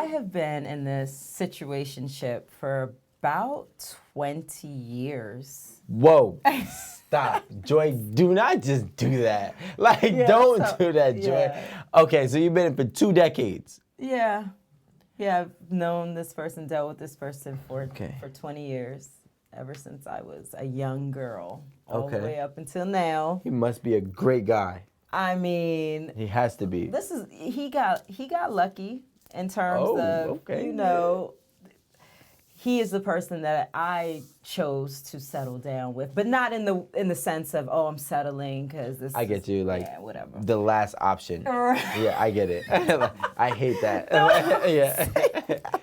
I have been in this situationship for about 20 years. Whoa, stop. Joy, do not just do that. Like, don't do that, Joy. Yeah. Okay, so you've been in for 2 decades. Yeah. Yeah, I've known this person, dealt with this person for 20 years, ever since I was a young girl, all the way up until now. He must be a great guy. I mean, he has to be. He got lucky in terms of, you know, he is the person that I chose to settle down with, but not in the sense of, oh, I'm settling because this. I get you, like, whatever. The last option. Yeah, I get it. I hate that. Yeah,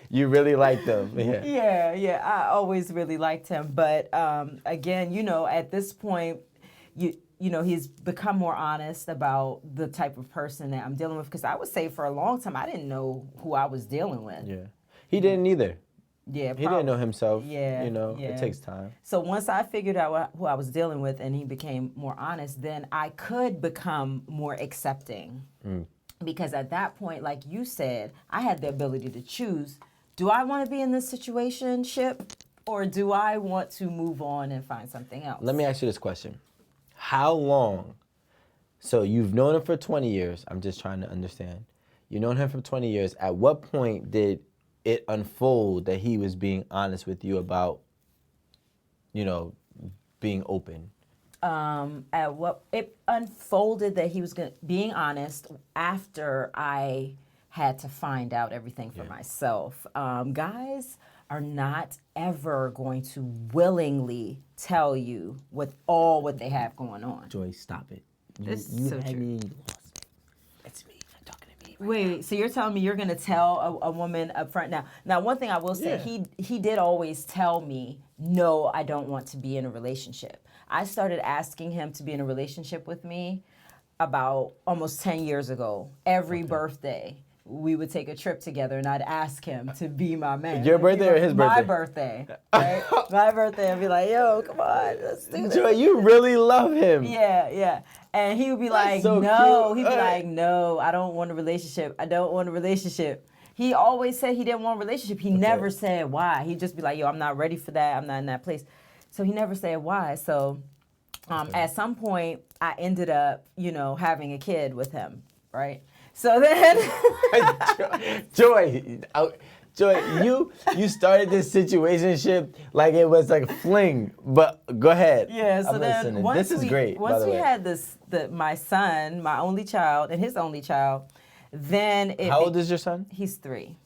you really liked him. Yeah. I always really liked him, but again, you know, at this point, you know, he's become more honest about the type of person that I'm dealing with. Because I would say for a long time, I didn't know who I was dealing with. Yeah, he didn't either. Yeah, he didn't know himself. Yeah, you know, it takes time. So once I figured out who I was dealing with and he became more honest, then I could become more accepting. Because at that point, like you said, I had the ability to choose, do I want to be in this situationship or do I want to move on and find something else? Let me ask you this question. How long, so you've known him for 20 years, I'm just trying to understand. You've known him for 20 years. At what point did it unfold that he was being honest with you about, you know, being open? It unfolded that he was being honest after I had to find out everything for myself. Guys are not ever going to willingly tell you what they have going on. Joy, stop it. You so had me lost. It's me. I'm talking to me. Wait, so you're telling me you're going to tell a woman up front now? Now, one thing I will say, he did always tell me, no, I don't want to be in a relationship. I started asking him to be in a relationship with me about almost 10 years ago. Every birthday, we would take a trip together and I'd ask him to be my man. Your birthday or his birthday? My birthday. Right? My birthday. I'd be like, yo, come on, let's do this. Joy, you really love him. Yeah. And he would be like, so no. cute. He'd be like, no, I don't want a relationship. I don't want a relationship. He always said he didn't want a relationship. He never said why. He'd just be like, yo, I'm not ready for that. I'm not in that place. So he never said why. So at some point, I ended up, you know, having a kid with him, right? So then... Joy, you started this situationship like it was like a fling, but go ahead. Yeah, so I'm then listening. once This is great, Once by the we way. had my son, my only child, and his only child, then How old is your son? He's 3.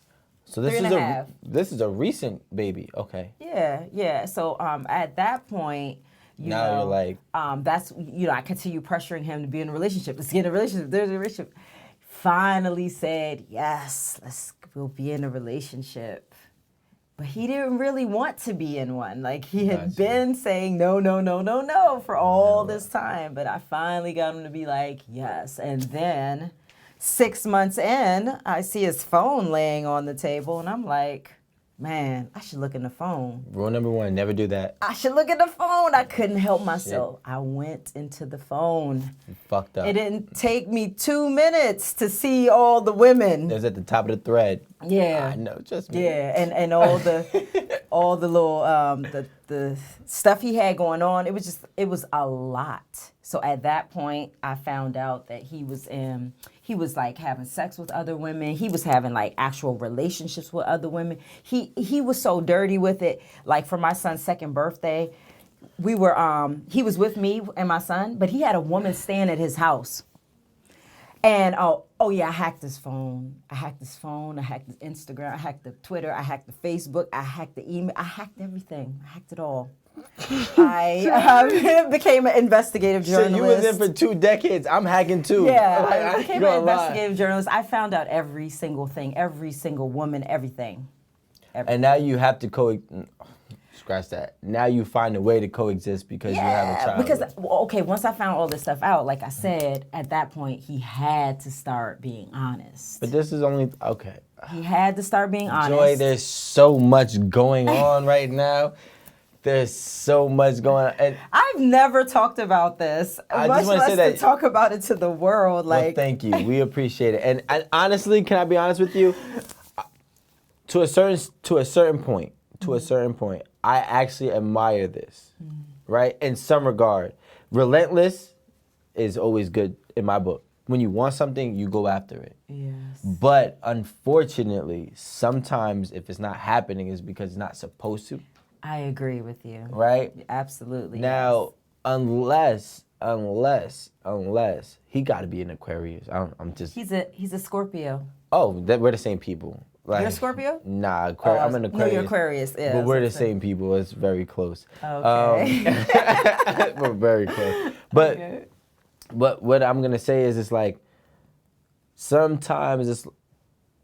So this 3 is and a half. This is a recent baby. Okay. Yeah. So at that point, you're like, that's, you know, I continue pressuring him to be in a relationship. Let's get in a relationship. There's a relationship. Finally said, yes, we'll be in a relationship. But he didn't really want to be in one. Like he had been saying no for all this time. But I finally got him to be like, yes. And then 6 months in, I see his phone laying on the table and I'm like, man, I should look in the phone. Rule number 1, never do that. I should look at the phone. I couldn't help myself. I went into the phone. You fucked up. It didn't take me 2 minutes to see all the women. It was at the top of the thread. Yeah. I know, just me. Yeah, and all the little the stuff he had going on. It was a lot. So at that point, I found out that he was like having sex with other women. He was having like actual relationships with other women. He was so dirty with it. Like for my son's 2nd birthday, we were he was with me and my son, but he had a woman staying at his house. And oh yeah, I hacked his phone. I hacked his Instagram. I hacked the Twitter. I hacked the Facebook. I hacked the email. I hacked everything. I hacked it all. I became an investigative journalist. So you was in for 2 decades. I'm hacking too. Yeah, I became an investigative journalist. I found out every single thing, every single woman, everything. And now you have to scratch that. Now you find a way to coexist because you have a child. Because, once I found all this stuff out, like I said, at that point, he had to start being honest. But this is only, He had to start being honest. Joy, there's so much going on right now. There's so much going on. And I've never talked about this, much less to talk about it to the world. Well, thank you. We appreciate it. And honestly, can I be honest with you? to a certain point, I actually admire this, right? In some regard, relentless is always good in my book. When you want something, you go after it. Yes. But unfortunately, sometimes if it's not happening, it's because it's not supposed to. I agree with you. Right? Absolutely. Now, unless he got to be an Aquarius. I'm just. He's a Scorpio. Oh, we're the same people. Like, You're a Scorpio? Nah, I'm an Aquarius. No, you're Aquarius. Yeah, but we're the same people. It's very close. Okay. We're very close. But Okay. but what I'm gonna say is, it's like sometimes it's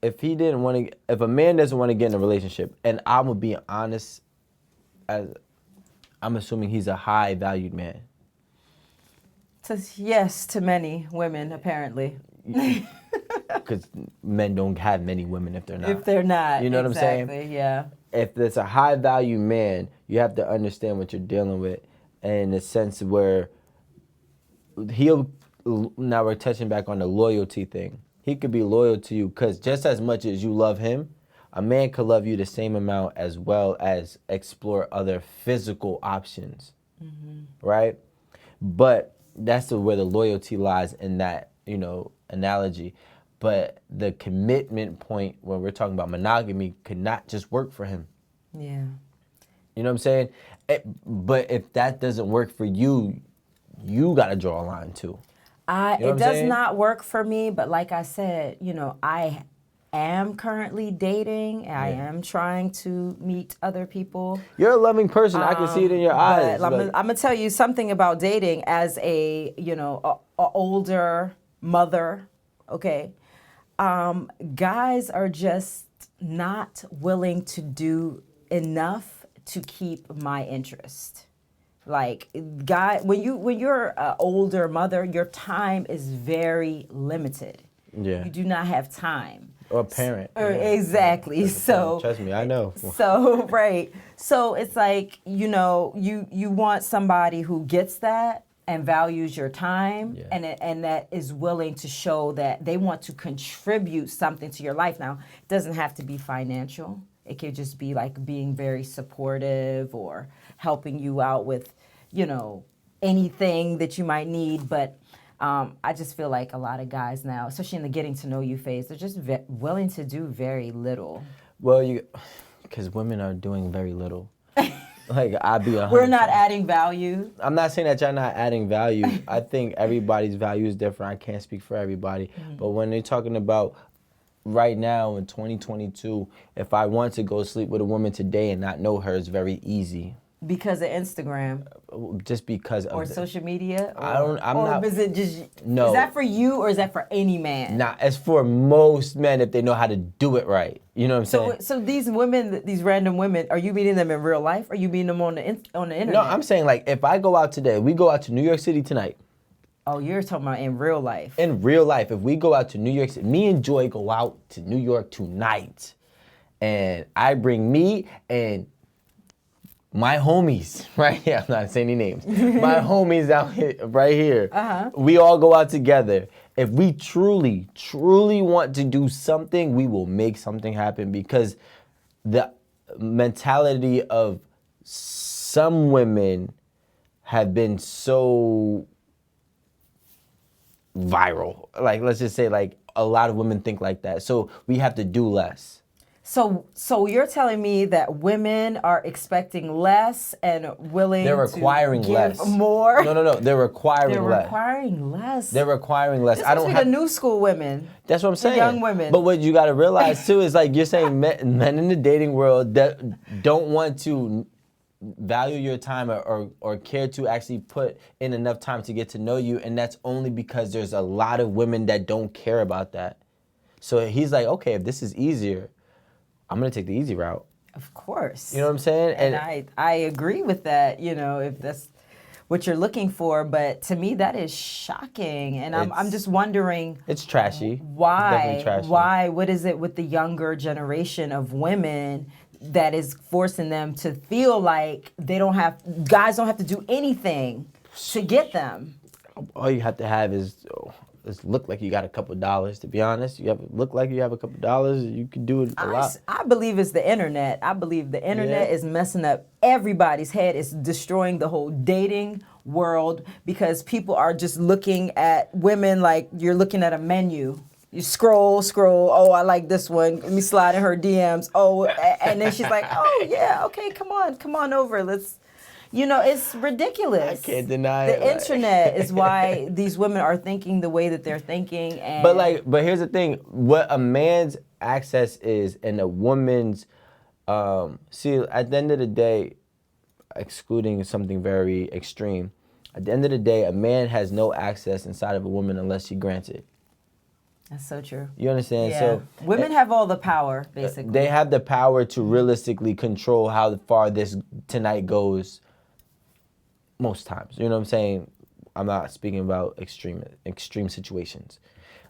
if a man doesn't want to get in a relationship, and I'm gonna be honest, as I'm assuming he's a high valued man. Yes, to many women apparently. Because men don't have many women if they're not. If they're not. You know what I'm saying? Exactly, yeah. If it's a high value man, you have to understand what you're dealing with, in the sense where now we're touching back on the loyalty thing. He could be loyal to you because just as much as you love him, a man could love you the same amount, as well as explore other physical options, right? But that's where the loyalty lies in that, analogy. But the commitment point when we're talking about monogamy could not just work for him. Yeah. You know what I'm saying? But if that doesn't work for you, you got to draw a line too. It does not work for me, but like I said, I am currently dating. I am trying to meet other people. You're a loving person. I can see it in your eyes. I'm gonna tell you something about dating as a older mother. Okay, guys are just not willing to do enough to keep my interest. Like, when you're an older mother, your time is very limited. Yeah. You do not have time. Or a parent. Exactly. So trust me, I know. So right. So it's like, you want somebody who gets that and values your time, and that is willing to show that they want to contribute something to your life. Now, it doesn't have to be financial. It could just be like being very supportive or helping you out with, anything that you might need. But I just feel like a lot of guys now, especially in the getting to know you phase, they're just willing to do very little. Well, because women are doing very little. Like, We're not adding value. I'm not saying that y'all not adding value. I think everybody's value is different. I can't speak for everybody. But when they're talking about right now in 2022, if I want to go sleep with a woman today and not know her, it's very easy. Because of Instagram. Just because of social media? Is it just... No. Is that for you or is that for any man? Nah, it's for most men if they know how to do it right. You know what I'm saying? So these women, these random women, are you meeting them in real life or are you meeting them on the internet? No, I'm saying, like, if I go out today, we go out to New York City tonight. Oh, you're talking about in real life. In real life, if we go out to New York City, me and Joy go out to New York tonight. And I bring me and my homies, right here, I'm not saying any names. My homies out here, right here. We all go out together. If we truly, truly want to do something, we will make something happen, because the mentality of some women have been so viral. Like, let's just say, like, a lot of women think like that. So we have to do less. So you're telling me that women are expecting less and willing They're requiring to give less. more? No. They're requiring less. They're requiring less. They're requiring less. This must be the new school women. That's what I'm saying. Young women. But what you got to realize too is, like, you're saying men in the dating world that don't want to value your time or care to actually put in enough time to get to know you, and that's only because there's a lot of women that don't care about that. So he's like, okay, if this is easier, I'm going to take the easy route. Of course. You know what I'm saying? And I agree with that, if that's what you're looking for. But to me, that is shocking. And I'm just wondering. It's trashy. Why? Definitely trashy. Why? What is it with the younger generation of women that is forcing them to feel like guys don't have to do anything to get them? All you have to have is just look like you got a couple dollars. To be honest, look like you have a couple dollars. You can do it a lot. I believe it's the internet. I believe the internet is messing up everybody's head. It's destroying the whole dating world because people are just looking at women like you're looking at a menu. You scroll. Oh, I like this one. Let me slide in her DMs. Oh, and then she's like, oh yeah, okay, come on over. Let's. It's ridiculous. I can't deny the internet is why these women are thinking the way that they're thinking. And but here's the thing: what a man's access is, and a woman's, see, at the end of the day, excluding something very extreme, at the end of the day, a man has no access inside of a woman unless she grants it. That's so true. You understand? Yeah. So women have all the power, basically. They have the power to realistically control how far this tonight goes. Most times, you know what I'm saying? I'm not speaking about extreme situations.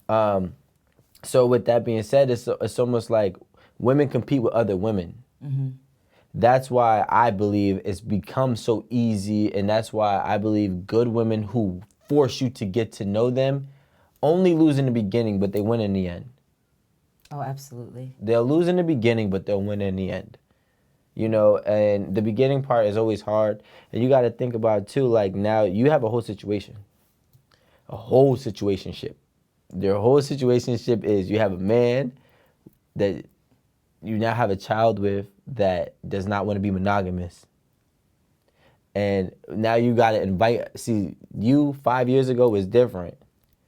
So with that being said, it's almost like women compete with other women. Mm-hmm. That's why I believe it's become so easy, and that's why I believe good women who force you to get to know them only lose in the beginning, but they win in the end. Oh, absolutely. They'll lose in the beginning, but they'll win in the end. And the beginning part is always hard. And you got to think about it too, like now you have a whole situation. A whole situationship. Your whole situationship is you have a man that you now have a child with that does not want to be monogamous. And now you got to invite, see, you 5 years ago was different.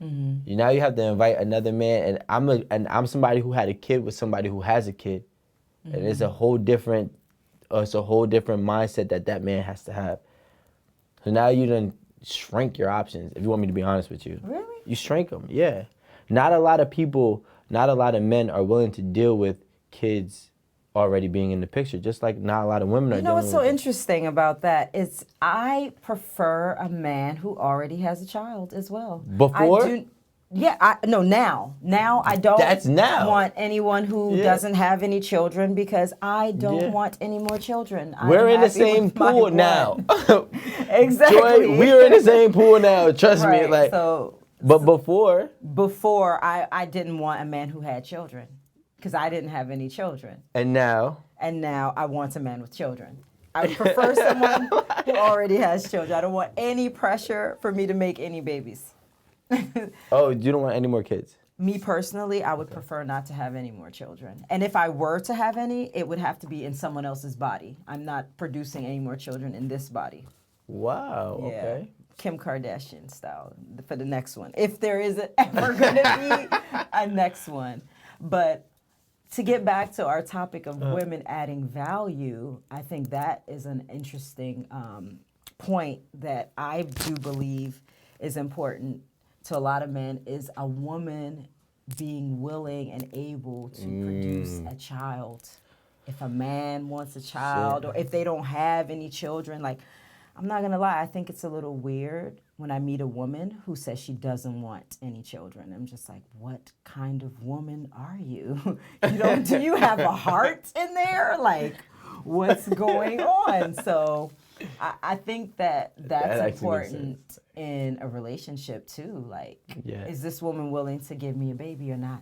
Mm-hmm. Now you have to invite another man, and I'm somebody who had a kid with somebody who has a kid. Mm-hmm. And it's a whole different mindset that man has to have. So now you done shrink your options, if you want me to be honest with you. Really? You shrink them, yeah. Not a lot of men are willing to deal with kids already being in the picture, just like not a lot of women are dealing with what's so interesting about that is I prefer a man who already has a child as well. Before? Now I don't That's now. want anyone who doesn't have any children because I don't want any more children. We're in the same pool now. Exactly. Joy, we're in the same pool now. Trust me. Like, but before I didn't want a man who had children because I didn't have any children. And now I want a man with children. I would prefer someone who already has children. I don't want any pressure for me to make any babies. Oh, you don't want any more kids? Me personally, I would prefer not to have any more children. And if I were to have any, it would have to be in someone else's body. I'm not producing any more children in this body. Wow, Yeah. okay. Kim Kardashian style for the next one. If there is ever going to be a next one. But to get back to our topic of women adding value, I think that is an interesting point that I do believe is important to a lot of men is a woman being willing and able to produce a child. If a man wants a child or if they don't have any children, like, I'm not going to lie, I think it's a little weird when I meet a woman who says she doesn't want any children. I'm just like, what kind of woman are you? Do you have a heart in there? Like, what's going on? So I think that's important in a relationship too. Like, is this woman willing to give me a baby or not?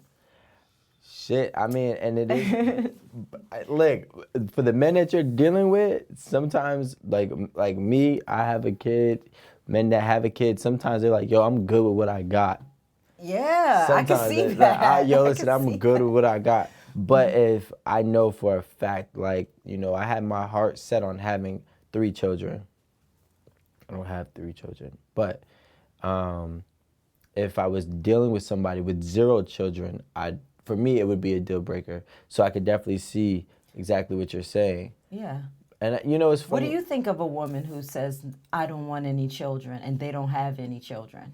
Shit, I mean, and it is. Look, for the men that you're dealing with, sometimes like me, I have a kid. Men that have a kid, sometimes they're like, "Yo, I'm good with what I got." Yeah, sometimes I can see that. Listen, I'm good with what I got. But if I know for a fact, like, I had my heart set on having 3 children. I don't have 3 children, but if I was dealing with somebody with 0 children, for me, it would be a deal breaker. So I could definitely see exactly what you're saying. Yeah. And it's funny. What do you think of a woman who says, I don't want any children, and they don't have any children?